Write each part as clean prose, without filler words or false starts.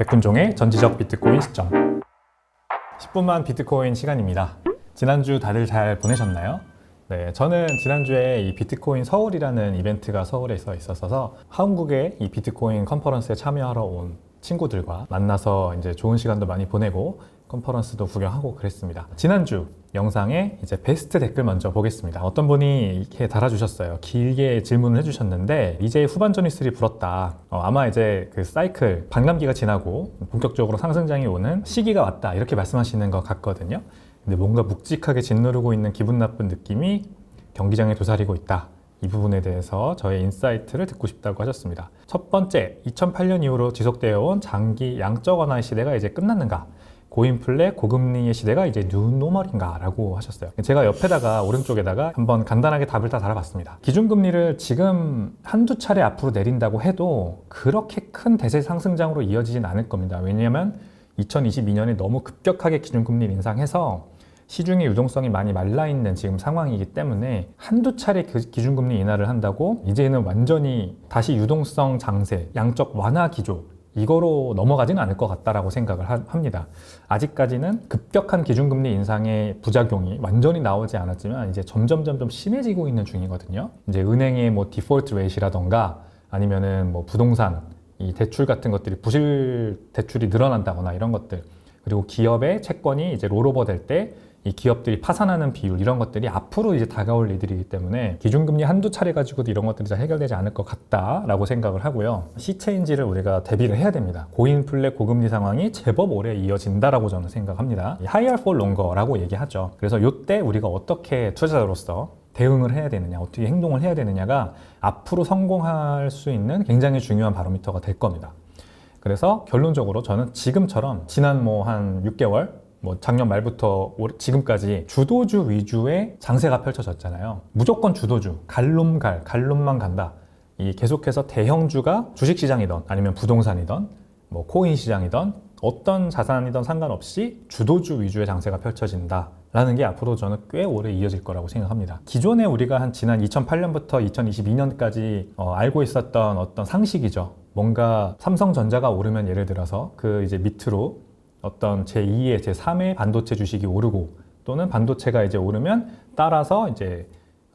백훈종의 전지적 비트코인 시점 10분만 비트코인 시간입니다. 지난주 다들 잘 보내셨나요? 네, 저는 지난주에 이 비트코인 서울이라는 이벤트가 서울에서 있었어서 한국의 이 비트코인 컨퍼런스에 참여하러 온 친구들과 만나서 이제 좋은 시간도 많이 보내고 컨퍼런스도 구경하고 그랬습니다. 지난주 영상에 이제 베스트 댓글 먼저 보겠습니다. 어떤 분이 이렇게 달아주셨어요. 길게 질문을 해주셨는데 이제 후반전이 술이 불었다. 아마 이제 그 사이클 반감기가 지나고 본격적으로 상승장이 오는 시기가 왔다. 이렇게 말씀하시는 것 같거든요. 근데 뭔가 묵직하게 짓누르고 있는 기분 나쁜 느낌이 경기장에 도사리고 있다. 이 부분에 대해서 저의 인사이트를 듣고 싶다고 하셨습니다. 첫 번째, 2008년 이후로 지속되어 온 장기 양적 완화의 시대가 이제 끝났는가? 고인플레, 고금리의 시대가 이제 뉴노멀인가? 라고 하셨어요. 제가 옆에다가 오른쪽에다가 한번 간단하게 답을 다 달아봤습니다. 기준금리를 지금 한두 차례 앞으로 내린다고 해도 그렇게 큰 대세 상승장으로 이어지진 않을 겁니다. 왜냐하면 2022년에 너무 급격하게 기준금리를 인상해서 시중의 유동성이 많이 말라있는 지금 상황이기 때문에 한두 차례 기준금리 인하를 한다고 이제는 완전히 다시 유동성 장세, 양적 완화 기조 이거로 넘어가지는 않을 것 같다라고 생각을 합니다. 아직까지는 급격한 기준금리 인상의 부작용이 완전히 나오지 않았지만 이제 점점 심해지고 있는 중이거든요. 이제 은행의 뭐 디폴트 레이시라던가 아니면은 뭐 부동산 이 대출 같은 것들이 부실 대출이 늘어난다거나 이런 것들, 그리고 기업의 채권이 이제 롤오버 될 때 이 기업들이 파산하는 비율 이런 것들이 앞으로 이제 다가올 일들이기 때문에 기준금리 한두 차례 가지고도 이런 것들이 잘 해결되지 않을 것 같다라고 생각을 하고요. 시체인지를 우리가 대비를 해야 됩니다. 고인플레 고금리 상황이 제법 오래 이어진다라고 저는 생각합니다. higher for longer라고 얘기하죠. 그래서 이때 우리가 어떻게 투자자로서 대응을 해야 되느냐, 어떻게 행동을 해야 되느냐가 앞으로 성공할 수 있는 굉장히 중요한 바로미터가 될 겁니다. 그래서 결론적으로 저는 지금처럼 지난 뭐 한 6개월 뭐 작년 말부터 지금까지 주도주 위주의 장세가 펼쳐졌잖아요. 무조건 주도주, 갈놈만 간다. 이 계속해서 대형주가 주식시장이든 아니면 부동산이든 뭐 코인 시장이든 어떤 자산이든 상관없이 주도주 위주의 장세가 펼쳐진다 라는 게 앞으로 저는 꽤 오래 이어질 거라고 생각합니다. 기존에 우리가 한 지난 2008년부터 2022년까지 알고 있었던 어떤 상식이죠. 뭔가 삼성전자가 오르면 예를 들어서 그 이제 밑으로 어떤 제2의, 제3의 반도체 주식이 오르고 또는 반도체가 이제 오르면 따라서 이제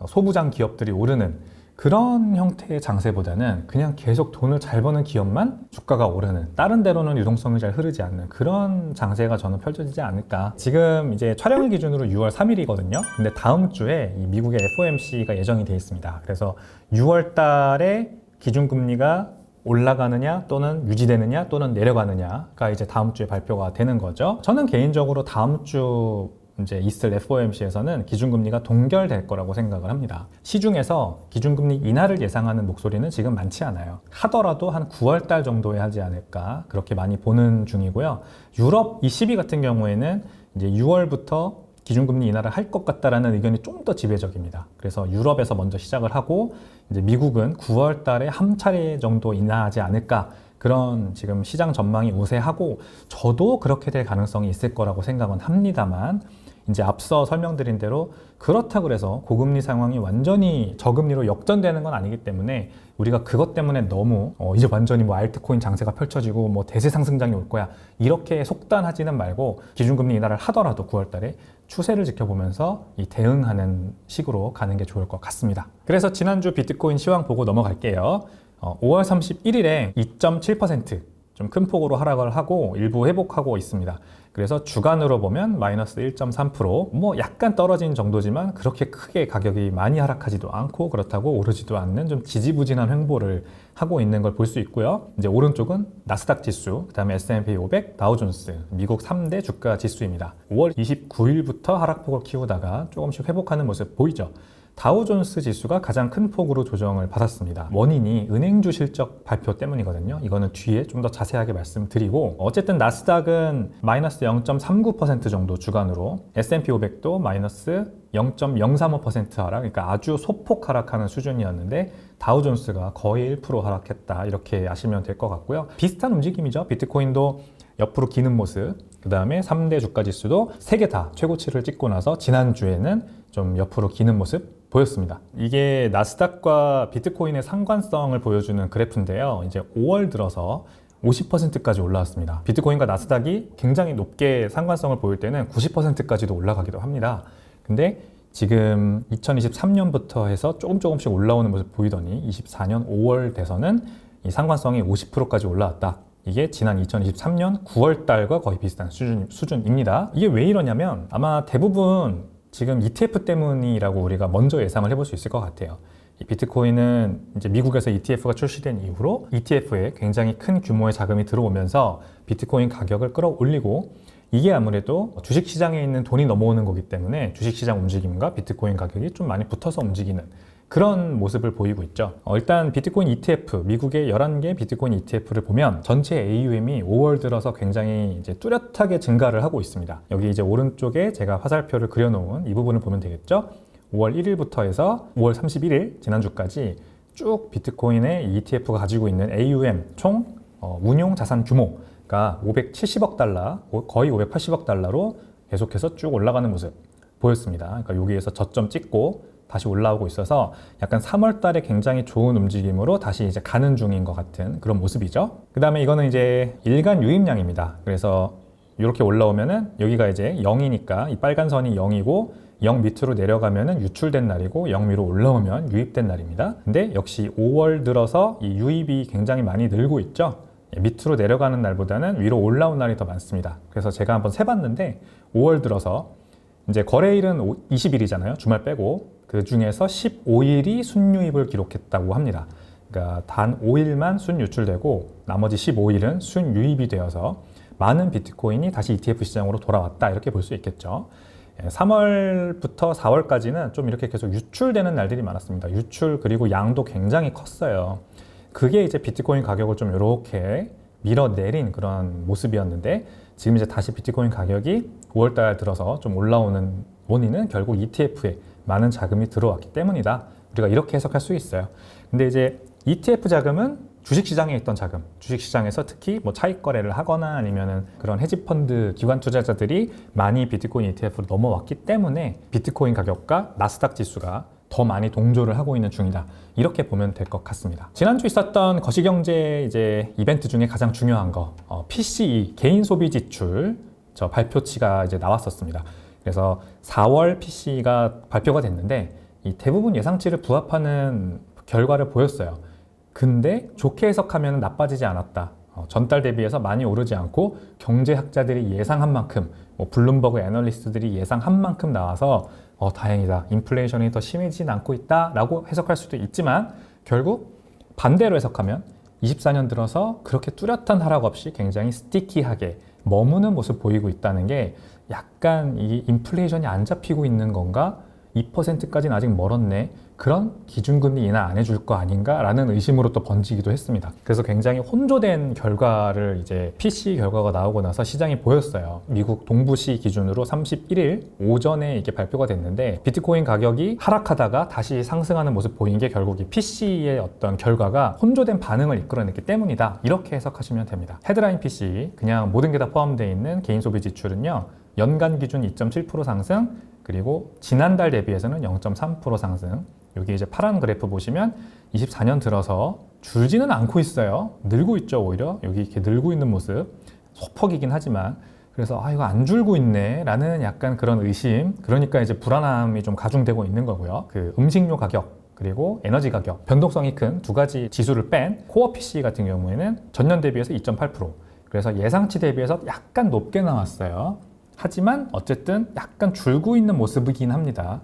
소부장 기업들이 오르는 그런 형태의 장세보다는 그냥 계속 돈을 잘 버는 기업만 주가가 오르는, 다른 데로는 유동성이 잘 흐르지 않는 그런 장세가 저는 펼쳐지지 않을까. 지금 이제 촬영일 기준으로 6월 3일이거든요. 근데 다음 주에 이 미국의 FOMC가 예정이 되어 있습니다. 그래서 6월 달에 기준금리가 올라가느냐 또는 유지되느냐 또는 내려가느냐가 이제 다음 주에 발표가 되는 거죠. 저는 개인적으로 다음 주 이제 있을 FOMC에서는 기준금리가 동결될 거라고 생각을 합니다. 시중에서 기준금리 인하를 예상하는 목소리는 지금 많지 않아요. 하더라도 한 9월 달 정도에 하지 않을까 그렇게 많이 보는 중이고요. 유럽 ECB 같은 경우에는 이제 6월부터 기준금리 인하를 할 것 같다라는 의견이 좀 더 지배적입니다. 그래서 유럽에서 먼저 시작을 하고 이제 미국은 9월 달에 한 차례 정도 인하하지 않을까 그런 지금 시장 전망이 우세하고 저도 그렇게 될 가능성이 있을 거라고 생각은 합니다만 이제 앞서 설명드린 대로 그렇다고 해서 고금리 상황이 완전히 저금리로 역전되는 건 아니기 때문에 우리가 그것 때문에 너무 이제 완전히 뭐 알트코인 장세가 펼쳐지고 뭐 대세 상승장이 올 거야 이렇게 속단하지는 말고 기준금리 인하를 하더라도 9월 달에 추세를 지켜보면서 이 대응하는 식으로 가는 게 좋을 것 같습니다. 그래서 지난주 비트코인 시황 보고 넘어갈게요. 5월 31일에 2.7% 좀 큰 폭으로 하락을 하고 일부 회복하고 있습니다. 그래서 주간으로 보면 마이너스 1.3%, 뭐 약간 떨어진 정도지만 그렇게 크게 가격이 많이 하락하지도 않고 그렇다고 오르지도 않는 좀 지지부진한 횡보를 하고 있는 걸 볼 수 있고요. 이제 오른쪽은 나스닥 지수, 그 다음에 S&P 500, 다우존스, 미국 3대 주가 지수입니다. 5월 29일부터 하락폭을 키우다가 조금씩 회복하는 모습 보이죠? 다우존스 지수가 가장 큰 폭으로 조정을 받았습니다. 원인이 은행주 실적 발표 때문이거든요. 이거는 뒤에 좀 더 자세하게 말씀드리고 어쨌든 나스닥은 마이너스 0.39% 정도 주간으로 S&P 500도 마이너스 0.035% 하락, 그러니까 아주 소폭 하락하는 수준이었는데 다우존스가 거의 1% 하락했다 이렇게 아시면 될 것 같고요. 비슷한 움직임이죠. 비트코인도 옆으로 기는 모습, 그 다음에 3대 주가 지수도 3개 다 최고치를 찍고 나서 지난주에는 좀 옆으로 기는 모습 보였습니다. 이게 나스닥과 비트코인의 상관성을 보여주는 그래프인데요. 이제 5월 들어서 50%까지 올라왔습니다. 비트코인과 나스닥이 굉장히 높게 상관성을 보일 때는 90%까지도 올라가기도 합니다. 근데 지금 2023년부터 해서 조금씩 올라오는 모습 보이더니 24년 5월 돼서는 이 상관성이 50%까지 올라왔다. 이게 지난 2023년 9월 달과 거의 비슷한 수준입니다. 이게 왜 이러냐면 아마 대부분 지금 ETF 때문이라고 우리가 먼저 예상을 해볼 수 있을 것 같아요. 이 비트코인은 이제 미국에서 ETF가 출시된 이후로 ETF에 굉장히 큰 규모의 자금이 들어오면서 비트코인 가격을 끌어올리고, 이게 아무래도 주식시장에 있는 돈이 넘어오는 거기 때문에 주식시장 움직임과 비트코인 가격이 좀 많이 붙어서 움직이는 그런 모습을 보이고 있죠. 일단 비트코인 ETF, 미국의 11개 비트코인 ETF를 보면 전체 AUM이 5월 들어서 굉장히 이제 뚜렷하게 증가를 하고 있습니다. 여기 이제 오른쪽에 제가 화살표를 그려놓은 이 부분을 보면 되겠죠. 5월 1일부터 해서 5월 31일 지난주까지 쭉 비트코인의 ETF가 가지고 있는 AUM 총 운용 자산 규모가 570억 달러, 거의 580억 달러로 계속해서 쭉 올라가는 모습 보였습니다. 그러니까 여기에서 저점 찍고 다시 올라오고 있어서 약간 3월 달에 굉장히 좋은 움직임으로 다시 이제 가는 중인 것 같은 그런 모습이죠. 그 다음에 이거는 이제 일간 유입량입니다. 그래서 이렇게 올라오면은 여기가 이제 0이니까 이 빨간 선이 0이고 0 밑으로 내려가면은 유출된 날이고 0 위로 올라오면 유입된 날입니다. 근데 역시 5월 들어서 이 유입이 굉장히 많이 늘고 있죠. 밑으로 내려가는 날보다는 위로 올라온 날이 더 많습니다. 그래서 제가 한번 세봤는데 5월 들어서 이제 거래일은 20일이잖아요. 주말 빼고. 그 중에서 15일이 순유입을 기록했다고 합니다. 그러니까 단 5일만 순유출되고 나머지 15일은 순유입이 되어서 많은 비트코인이 다시 ETF 시장으로 돌아왔다, 이렇게 볼 수 있겠죠. 3월부터 4월까지는 좀 이렇게 계속 유출되는 날들이 많았습니다. 유출 그리고 양도 굉장히 컸어요. 그게 이제 비트코인 가격을 좀 이렇게 밀어내린 그런 모습이었는데, 지금 이제 다시 비트코인 가격이 5월달 들어서 좀 올라오는 원인은 결국 ETF에 많은 자금이 들어왔기 때문이다. 우리가 이렇게 해석할 수 있어요. 근데 이제 ETF 자금은 주식시장에 있던 자금, 주식시장에서 특히 뭐 차익 거래를 하거나 아니면은 그런 헤지펀드 기관 투자자들이 많이 비트코인 ETF로 넘어왔기 때문에 비트코인 가격과 나스닥 지수가 더 많이 동조를 하고 있는 중이다. 이렇게 보면 될 것 같습니다. 지난주 있었던 거시경제 이제 이벤트 중에 가장 중요한 거, PCE 개인 소비 지출 저 발표치가 이제 나왔었습니다. 그래서 4월 PCE가 발표가 됐는데 이 대부분 예상치를 부합하는 결과를 보였어요. 근데 좋게 해석하면 나빠지지 않았다. 전달 대비해서 많이 오르지 않고 경제학자들이 예상한 만큼, 뭐 블룸버그 애널리스트들이 예상한 만큼 나와서 다행이다. 인플레이션이 더 심해지진 않고 있다라고 해석할 수도 있지만, 결국 반대로 해석하면 24년 들어서 그렇게 뚜렷한 하락 없이 굉장히 스티키하게 머무는 모습 보이고 있다는 게 약간 이 인플레이션이 안 잡히고 있는 건가? 2%까지는 아직 멀었네. 그런 기준금리 인하 안 해줄 거 아닌가라는 의심으로 또 번지기도 했습니다. 그래서 굉장히 혼조된 결과를 이제 PC 결과가 나오고 나서 시장이 보였어요. 미국 동부시 기준으로 31일 오전에 이게 발표가 됐는데 비트코인 가격이 하락하다가 다시 상승하는 모습 보인 게 결국 이 PC의 어떤 결과가 혼조된 반응을 이끌어냈기 때문이다. 이렇게 해석하시면 됩니다. 헤드라인 PC, 그냥 모든 게 다 포함되어 있는 개인 소비 지출은요. 연간 기준 2.7% 상승, 그리고 지난달 대비해서는 0.3% 상승. 여기 이제 파란 그래프 보시면 24년 들어서 줄지는 않고 있어요. 늘고 있죠, 오히려. 여기 이렇게 늘고 있는 모습. 소폭이긴 하지만. 그래서 이거 안 줄고 있네 라는 약간 그런 의심. 그러니까 이제 불안함이 좀 가중되고 있는 거고요. 그 음식료 가격, 그리고 에너지 가격, 변동성이 큰 두 가지 지수를 뺀 코어 PC 같은 경우에는 전년 대비해서 2.8%. 그래서 예상치 대비해서 약간 높게 나왔어요. 하지만 어쨌든 약간 줄고 있는 모습이긴 합니다.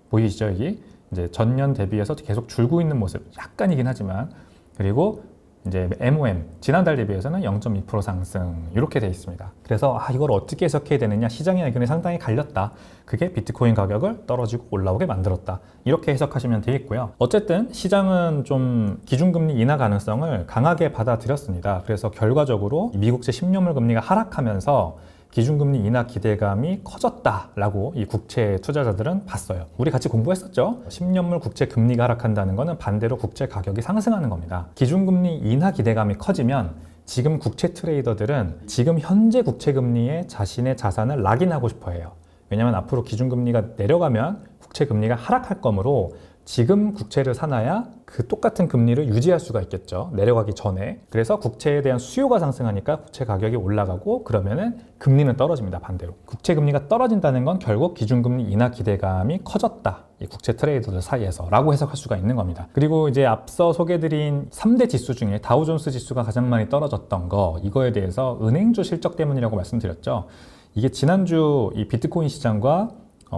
보이시죠, 여기? 이제 전년 대비해서 계속 줄고 있는 모습, 약간이긴 하지만. 그리고 이제 MOM, 지난달 대비해서는 0.2% 상승, 이렇게 돼 있습니다. 그래서 이걸 어떻게 해석해야 되느냐, 시장의 의견이 상당히 갈렸다. 그게 비트코인 가격을 떨어지고 올라오게 만들었다. 이렇게 해석하시면 되겠고요. 어쨌든 시장은 좀 기준금리 인하 가능성을 강하게 받아들였습니다. 그래서 결과적으로 미국제 10년물 금리가 하락하면서 기준금리 인하 기대감이 커졌다라고 이 국채 투자자들은 봤어요. 우리 같이 공부했었죠? 10년물 국채 금리가 하락한다는 것은 반대로 국채 가격이 상승하는 겁니다. 기준금리 인하 기대감이 커지면 지금 국채 트레이더들은 지금 현재 국채 금리에 자신의 자산을 락인하고 싶어 해요. 왜냐하면 앞으로 기준금리가 내려가면 국채 금리가 하락할 거므로 지금 국채를 사놔야 그 똑같은 금리를 유지할 수가 있겠죠. 내려가기 전에. 그래서 국채에 대한 수요가 상승하니까 국채 가격이 올라가고 그러면은 금리는 떨어집니다. 반대로. 국채 금리가 떨어진다는 건 결국 기준금리 인하 기대감이 커졌다. 이 국채 트레이더들 사이에서 라고 해석할 수가 있는 겁니다. 그리고 이제 앞서 소개드린 3대 지수 중에 다우존스 지수가 가장 많이 떨어졌던 거, 이거에 대해서 은행주 실적 때문이라고 말씀드렸죠. 이게 지난주 이 비트코인 시장과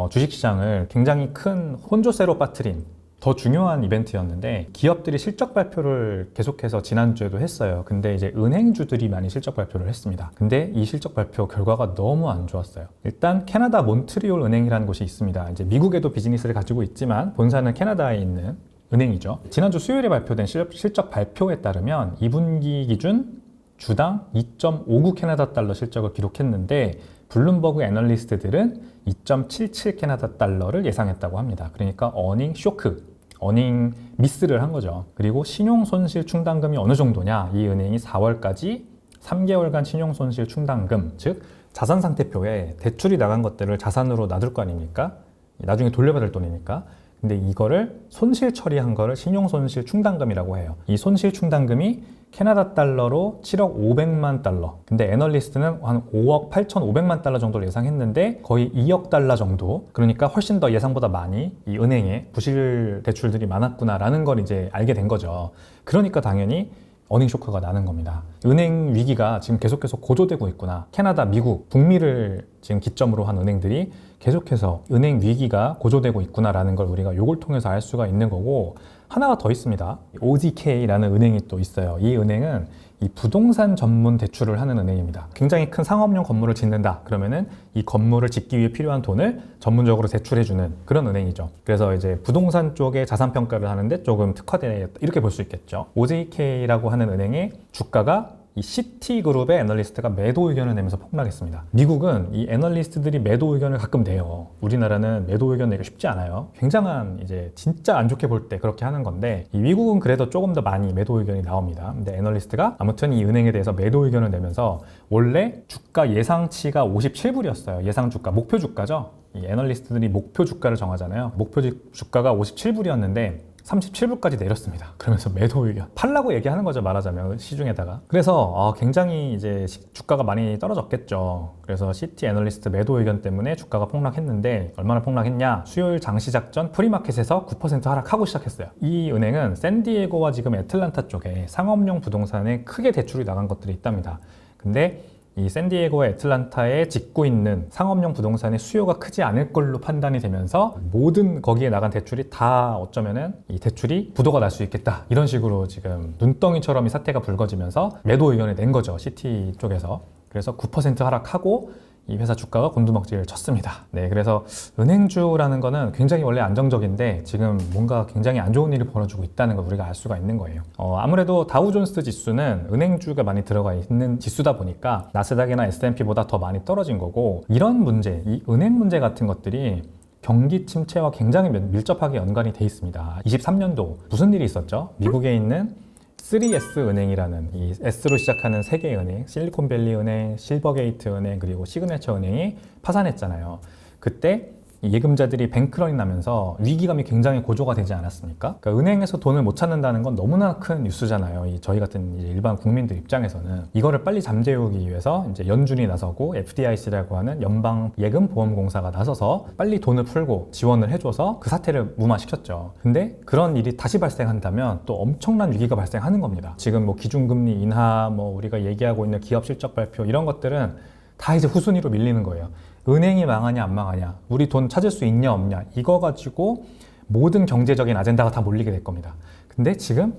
주식시장을 굉장히 큰 혼조세로 빠뜨린 더 중요한 이벤트였는데, 기업들이 실적 발표를 계속해서 지난주에도 했어요. 근데 이제 은행주들이 많이 실적 발표를 했습니다. 근데 이 실적 발표 결과가 너무 안 좋았어요. 일단 캐나다 몬트리올 은행이라는 곳이 있습니다. 이제 미국에도 비즈니스를 가지고 있지만 본사는 캐나다에 있는 은행이죠. 지난주 수요일에 발표된 실적 발표에 따르면 2분기 기준 주당 2.59 캐나다 달러 실적을 기록했는데, 블룸버그 애널리스트들은 2.77 캐나다 달러를 예상했다고 합니다. 그러니까 어닝 쇼크, 어닝 미스를 한 거죠. 그리고 신용손실 충당금이 어느 정도냐, 이 은행이 4월까지 3개월간 신용손실 충당금, 즉 자산상태표에 대출이 나간 것들을 자산으로 놔둘 거 아닙니까? 나중에 돌려받을 돈이니까. 근데 이거를 손실 처리한 거를 신용손실 충당금이라고 해요. 이 손실 충당금이 캐나다 달러로 7억 500만 달러. 근데 애널리스트는 한 5억 8,500만 달러 정도를 예상했는데 거의 2억 달러 정도. 그러니까 훨씬 더 예상보다 많이 이 은행에 부실 대출들이 많았구나라는 걸 이제 알게 된 거죠. 그러니까 당연히 어닝 쇼크가 나는 겁니다. 은행 위기가 지금 계속해서 고조되고 있구나. 캐나다, 미국, 북미를 지금 기점으로 한 은행들이 계속해서 은행 위기가 고조되고 있구나라는 걸 우리가 요걸 통해서 알 수가 있는 거고, 하나가 더 있습니다. OZK라는 은행이 또 있어요. 이 은행은 이 부동산 전문 대출을 하는 은행입니다. 굉장히 큰 상업용 건물을 짓는다 그러면은 이 건물을 짓기 위해 필요한 돈을 전문적으로 대출해주는 그런 은행이죠. 그래서 이제 부동산 쪽에 자산 평가를 하는데 조금 특화되어 이렇게 볼 수 있겠죠. OJK라고 하는 은행의 주가가 이 시티그룹의 애널리스트가 매도 의견을 내면서 폭락했습니다. 미국은 이 애널리스트들이 매도 의견을 가끔 내요. 우리나라는 매도 의견 내기 쉽지 않아요. 굉장한 이제 진짜 안 좋게 볼 때 그렇게 하는 건데, 이 미국은 그래도 조금 더 많이 매도 의견이 나옵니다. 근데 애널리스트가 아무튼 이 은행에 대해서 매도 의견을 내면서, 원래 주가 예상치가 57불이었어요. 예상 주가, 목표 주가죠. 이 애널리스트들이 목표 주가를 정하잖아요. 목표 주가가 57불이었는데 37불까지 내렸습니다. 그러면서 매도 의견 팔라고 얘기하는 거죠, 말하자면 시중에다가. 그래서 굉장히 이제 주가가 많이 떨어졌겠죠. 그래서 시티 애널리스트 매도 의견 때문에 주가가 폭락했는데, 얼마나 폭락했냐? 수요일 장시작 전 프리마켓에서 9% 하락하고 시작했어요. 이 은행은 샌디에고와 지금 애틀란타 쪽에 상업용 부동산에 크게 대출이 나간 것들이 있답니다. 근데 이 샌디에고와 애틀란타에 짓고 있는 상업용 부동산의 수요가 크지 않을 걸로 판단이 되면서 모든 거기에 나간 대출이 다 어쩌면은 이 대출이 부도가 날 수 있겠다, 이런 식으로 지금 눈덩이처럼 이 사태가 불거지면서 매도 의견을 낸 거죠, 시티 쪽에서. 그래서 9% 하락하고 이 회사 주가가 곤두박질을 쳤습니다. 네, 그래서 은행주라는 거는 굉장히 원래 안정적인데 지금 뭔가 굉장히 안 좋은 일이 벌어지고 있다는 걸 우리가 알 수가 있는 거예요. 아무래도 다우존스 지수는 은행주가 많이 들어가 있는 지수다 보니까 나스닥이나 S&P보다 더 많이 떨어진 거고, 이런 문제, 이 은행 문제 같은 것들이 경기 침체와 굉장히 밀접하게 연관이 돼 있습니다. 23년도 무슨 일이 있었죠? 미국에 있는 3S 은행이라는 이 S로 시작하는 세 개의 은행, 실리콘밸리 은행, 실버게이트 은행, 그리고 시그네처 은행이 파산했잖아요. 그때 예금자들이 뱅크런이 나면서 위기감이 굉장히 고조가 되지 않았습니까? 그러니까 은행에서 돈을 못 찾는다는 건 너무나 큰 뉴스잖아요. 저희 같은 일반 국민들 입장에서는. 이거를 빨리 잠재우기 위해서 이제 연준이 나서고 FDIC라고 하는 연방 예금 보험공사가 나서서 빨리 돈을 풀고 지원을 해줘서 그 사태를 무마시켰죠. 근데 그런 일이 다시 발생한다면 또 엄청난 위기가 발생하는 겁니다. 지금 뭐 기준금리 인하, 뭐 우리가 얘기하고 있는 기업 실적 발표, 이런 것들은 다 이제 후순위로 밀리는 거예요. 은행이 망하냐 안 망하냐, 우리 돈 찾을 수 있냐 없냐, 이거 가지고 모든 경제적인 아젠다가 다 몰리게 될 겁니다. 근데 지금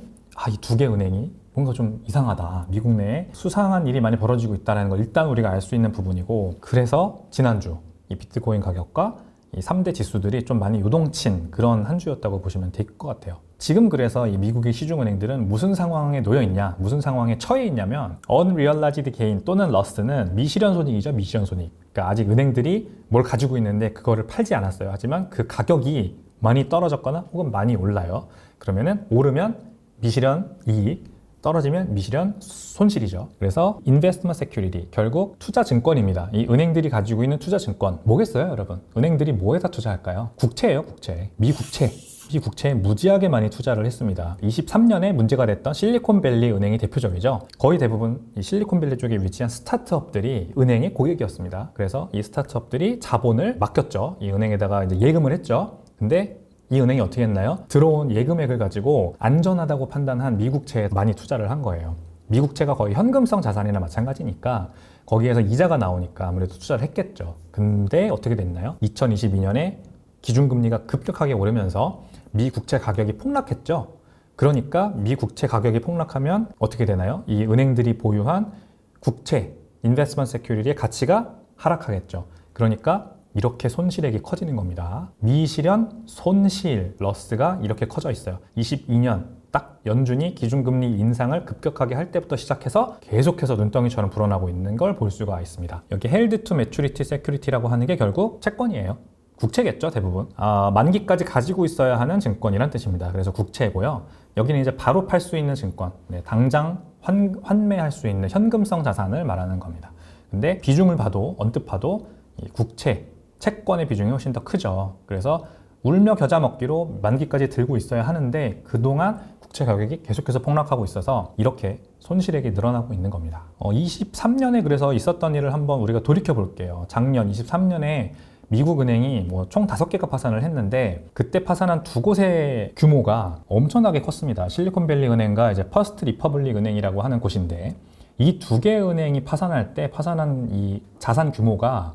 이 두 개 은행이 뭔가 좀 이상하다, 미국 내에 수상한 일이 많이 벌어지고 있다는 걸 일단 우리가 알 수 있는 부분이고, 그래서 지난주 이 비트코인 가격과 이 3대 지수들이 좀 많이 요동친 그런 한 주였다고 보시면 될 것 같아요. 지금 그래서 이 미국의 시중은행들은 무슨 상황에 놓여 있냐, 무슨 상황에 처해 있냐면, unrealized gain 또는 loss는 미실현 손익이죠, 미실현 손익. 그러니까 아직 은행들이 뭘 가지고 있는데 그거를 팔지 않았어요. 하지만 그 가격이 많이 떨어졌거나 혹은 많이 올라요. 그러면은 오르면 미실현 이익, 떨어지면 미실현 손실이죠. 그래서 investment security, 결국 투자 증권입니다. 이 은행들이 가지고 있는 투자 증권 뭐겠어요, 여러분? 은행들이 뭐에다 투자할까요? 국채예요, 국채. 미국채. 이 국채에 무지하게 많이 투자를 했습니다. 23년에 문제가 됐던 실리콘밸리 은행이 대표적이죠. 거의 대부분 이 실리콘밸리 쪽에 위치한 스타트업들이 은행의 고객이었습니다. 그래서 이 스타트업들이 자본을 맡겼죠. 이 은행에다가 이제 예금을 했죠. 근데 이 은행이 어떻게 했나요? 들어온 예금액을 가지고 안전하다고 판단한 미국채에 많이 투자를 한 거예요. 미국채가 거의 현금성 자산이나 마찬가지니까 거기에서 이자가 나오니까 아무래도 투자를 했겠죠. 근데 어떻게 됐나요? 2022년에 기준금리가 급격하게 오르면서 미 국채 가격이 폭락했죠. 그러니까 미 국채 가격이 폭락하면 어떻게 되나요? 이 은행들이 보유한 국채, 인베스트먼트 세큐리티의 가치가 하락하겠죠. 그러니까 이렇게 손실액이 커지는 겁니다. 미실현 손실 러스가 이렇게 커져 있어요. 22년 딱 연준이 기준금리 인상을 급격하게 할 때부터 시작해서 계속해서 눈덩이처럼 불어나고 있는 걸 볼 수가 있습니다. 여기 헬드 투 매추리티 세큐리티라고 하는 게 결국 채권이에요. 국채겠죠, 대부분. 만기까지 가지고 있어야 하는 증권이란 뜻입니다. 그래서 국채고요. 여기는 이제 바로 팔 수 있는 증권, 당장 환매할 수 있는 현금성 자산을 말하는 겁니다. 근데 비중을 봐도, 언뜻 봐도 이 국채, 채권의 비중이 훨씬 더 크죠. 그래서 울며 겨자 먹기로 만기까지 들고 있어야 하는데 그동안 국채 가격이 계속해서 폭락하고 있어서 이렇게 손실액이 늘어나고 있는 겁니다. 23년에 그래서 있었던 일을 한번 우리가 돌이켜 볼게요. 작년 23년에 미국 은행이 총 5개가 파산을 했는데 그때 파산한 두 곳의 규모가 엄청나게 컸습니다. 실리콘밸리 은행과 이제 퍼스트 리퍼블릭 은행이라고 하는 곳인데 이 두 개 은행이 파산할 때 파산한 이 자산 규모가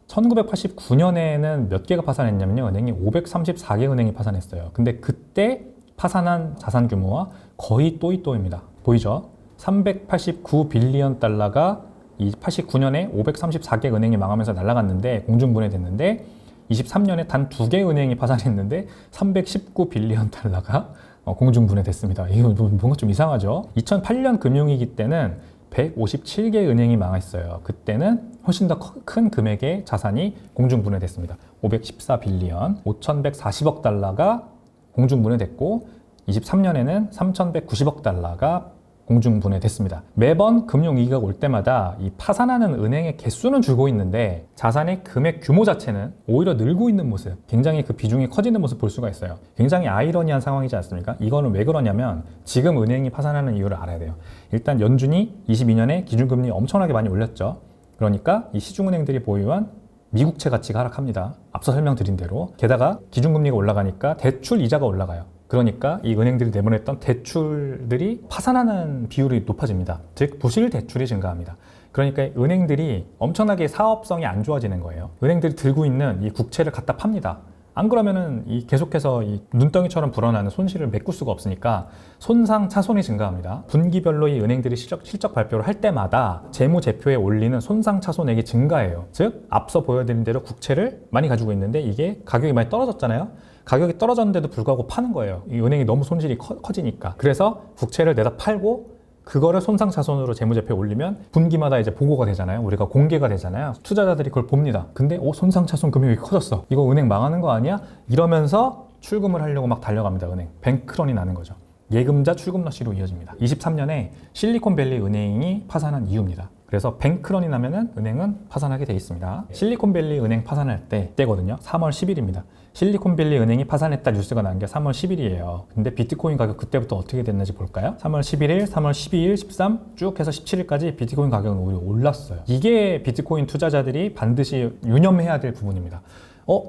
1989년에는 몇 개가 파산했냐면요. 은행이 534개 은행이 파산했어요. 근데 그때 파산한 자산 규모와 거의 또이또입니다. 보이죠? 389빌리언 달러가 이 89년에 534개 은행이 망하면서 날아갔는데 공중분해됐는데 23년에 단 2개 은행이 파산했는데 319빌리언 달러가 공중분해됐습니다. 이거 뭔가 좀 이상하죠? 2008년 금융위기 때는 157개 은행이 망했어요. 그때는 훨씬 더 큰 금액의 자산이 공중분해됐습니다. 514빌리언, 5,140억 달러가 공중분해됐고 23년에는 3,190억 달러가 공중분해됐습니다. 매번 금융위기가 올 때마다 이 파산하는 은행의 개수는 줄고 있는데 자산의 금액 규모 자체는 오히려 늘고 있는 모습, 굉장히 그 비중이 커지는 모습 볼 수가 있어요. 굉장히 아이러니한 상황이지 않습니까? 이거는 왜 그러냐면 지금 은행이 파산하는 이유를 알아야 돼요. 일단 연준이 22년에 기준금리 엄청나게 많이 올렸죠. 그러니까 이 시중은행들이 보유한 미국채 가치가 하락합니다. 앞서 설명드린 대로. 게다가 기준금리가 올라가니까 대출 이자가 올라가요. 그러니까 이 은행들이 내보냈던 대출들이 파산하는 비율이 높아집니다. 즉 부실 대출이 증가합니다. 그러니까 은행들이 엄청나게 사업성이 안 좋아지는 거예요. 은행들이 들고 있는 이 국채를 갖다 팝니다. 안 그러면은 이 계속해서 이 눈덩이처럼 불어나는 손실을 메꿀 수가 없으니까 손상 차손이 증가합니다. 분기별로 이 은행들이 실적 발표를 할 때마다 재무제표에 올리는 손상 차손액이 증가해요. 즉 앞서 보여드린 대로 국채를 많이 가지고 있는데 이게 가격이 많이 떨어졌잖아요. 가격이 떨어졌는데도 불구하고 파는 거예요. 이 은행이 너무 손실이 커지니까. 그래서 국채를 내다 팔고 그거를 손상차손으로 재무제표에 올리면 분기마다 이제 보고가 되잖아요. 우리가 공개가 되잖아요. 투자자들이 그걸 봅니다. 근데 손상차손 금액이 커졌어. 이거 은행 망하는 거 아니야? 이러면서 출금을 하려고 막 달려갑니다. 은행. 뱅크런이 나는 거죠. 예금자 출금 러시로 이어집니다. 23년에 실리콘밸리 은행이 파산한 이유입니다. 그래서 뱅크런이 나면은 은행은 파산하게 돼 있습니다. 실리콘밸리 은행 파산할 때거든요. 3월 10일입니다. 실리콘밸리 은행이 파산했다 뉴스가 난 게 3월 10일이에요. 근데 비트코인 가격 그때부터 어떻게 됐는지 볼까요? 3월 11일, 3월 12일, 13 쭉 해서 17일까지 비트코인 가격은 오히려 올랐어요. 이게 비트코인 투자자들이 반드시 유념해야 될 부분입니다.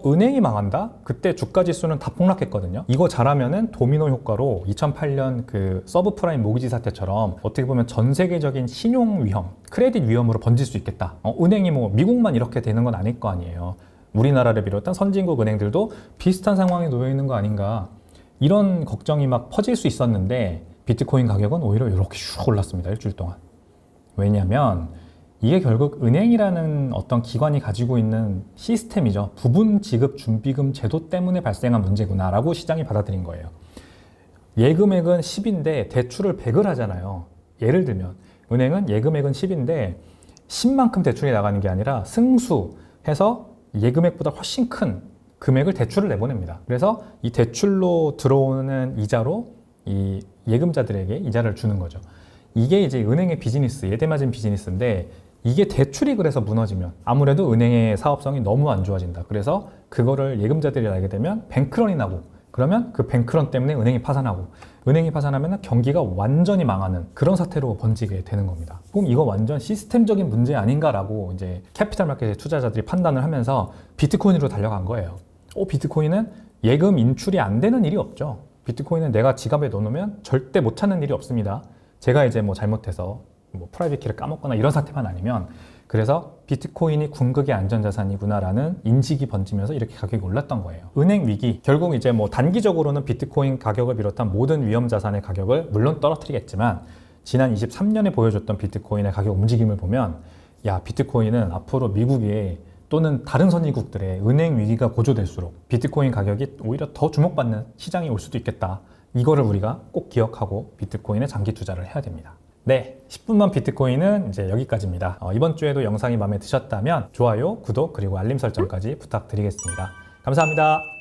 은행이 망한다? 그때 주가 지수는 다 폭락했거든요. 이거 잘하면은 도미노 효과로 2008년 그 서브프라임 모기지 사태처럼 어떻게 보면 전 세계적인 신용 위험, 크레딧 위험으로 번질 수 있겠다. 은행이 미국만 이렇게 되는 건 아닐 거 아니에요. 우리나라를 비롯한 선진국 은행들도 비슷한 상황에 놓여 있는 거 아닌가. 이런 걱정이 막 퍼질 수 있었는데 비트코인 가격은 오히려 이렇게 슉 올랐습니다. 일주일 동안. 왜냐하면 이게 결국 은행이라는 어떤 기관이 가지고 있는 시스템이죠. 부분 지급 준비금 제도 때문에 발생한 문제구나라고 시장이 받아들인 거예요. 예금액은 10인데 대출을 100을 하잖아요. 예를 들면 은행은 예금액은 10인데 10만큼 대출이 나가는 게 아니라 승수해서 예금액보다 훨씬 큰 금액을 대출을 내보냅니다. 그래서 이 대출로 들어오는 이자로 이 예금자들에게 이자를 주는 거죠. 이게 이제 은행의 비즈니스, 예대마진 비즈니스인데 이게 대출이 그래서 무너지면 아무래도 은행의 사업성이 너무 안 좋아진다. 그래서 그거를 예금자들이 알게 되면 뱅크런이 나고 그러면 그 뱅크런 때문에 은행이 파산하고, 은행이 파산하면 경기가 완전히 망하는 그런 사태로 번지게 되는 겁니다. 그럼 이거 완전 시스템적인 문제 아닌가라고 이제 캐피탈 마켓의 투자자들이 판단을 하면서 비트코인으로 달려간 거예요. 비트코인은 예금 인출이 안 되는 일이 없죠. 비트코인은 내가 지갑에 넣어놓으면 절대 못 찾는 일이 없습니다. 제가 이제 뭐 잘못해서 뭐 프라이빗 키를 까먹거나 이런 사태만 아니면. 그래서 비트코인이 궁극의 안전자산이구나라는 인식이 번지면서 이렇게 가격이 올랐던 거예요. 은행 위기, 결국 이제 뭐 단기적으로는 비트코인 가격을 비롯한 모든 위험 자산의 가격을 물론 떨어뜨리겠지만, 지난 23년에 보여줬던 비트코인의 가격 움직임을 보면, 야, 비트코인은 앞으로 미국의 또는 다른 선진국들의 은행 위기가 고조될수록 비트코인 가격이 오히려 더 주목받는 시장이 올 수도 있겠다. 이거를 우리가 꼭 기억하고 비트코인에 장기 투자를 해야 됩니다. 네, 10분만 비트코인은 이제 여기까지입니다. 이번 주에도 영상이 마음에 드셨다면 좋아요, 구독, 그리고 알림 설정까지 부탁드리겠습니다. 감사합니다.